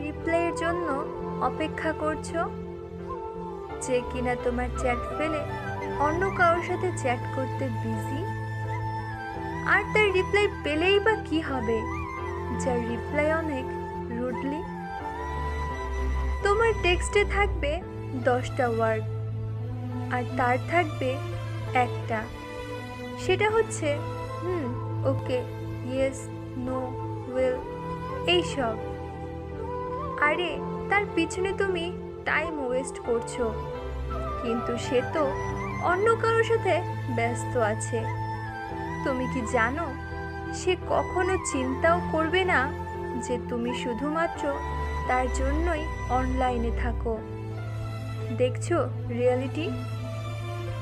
রিপ্লাইয়ের জন্য অপেক্ষা করছো, যে কিনা তোমার চ্যাট ফেলে অন্য কারোর সাথে চ্যাট করতে বিজি। আর তার রিপ্লাই পেলেই বা কি হবে, যার রিপ্লাই অনেক রুডলি। তোমার টেক্সটে থাকবে 10টা ওয়ার্ড, আর তার থাকবে একটা, সেটা হচ্ছে ওকে, ইয়েস, নো, উইল, এইসব। আরে তার পিছনে তুমি টাইম ওয়েস্ট করছো, কিন্তু সে তো অন্য কারোর সাথে ব্যস্ত আছে। তুমি কি জানো সে কখনো চিন্তাও করবে না যে তুমি শুধুমাত্র তার জন্যই অনলাইনে থাকো। দেখছো রিয়ালিটি?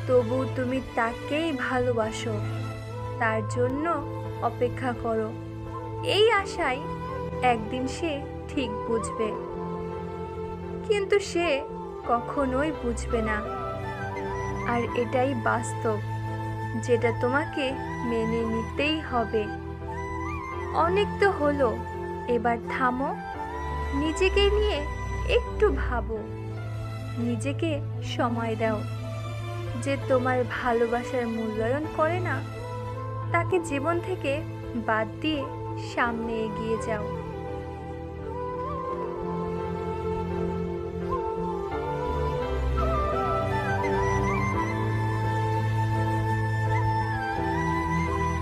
তবু তুমি তাকেই ভালোবাসো, তার জন্য অপেক্ষা করো, এই আশায় একদিন সে ঠিক বুঝবে। কিন্তু সে কখনোই বুঝবে না, আর এটাই বাস্তব, যেটা তোমাকে মেনে নিতেই হবে। অনেক তো হলো, এবার থামো, নিজেকে নিয়ে একটু ভাবো, নিজেকে সময় দাও। যে তোমার ভালোবাসার মূল্যায়ন করে না, তাকে জীবন থেকে বাদ দিয়ে সামনে এগিয়ে যাও।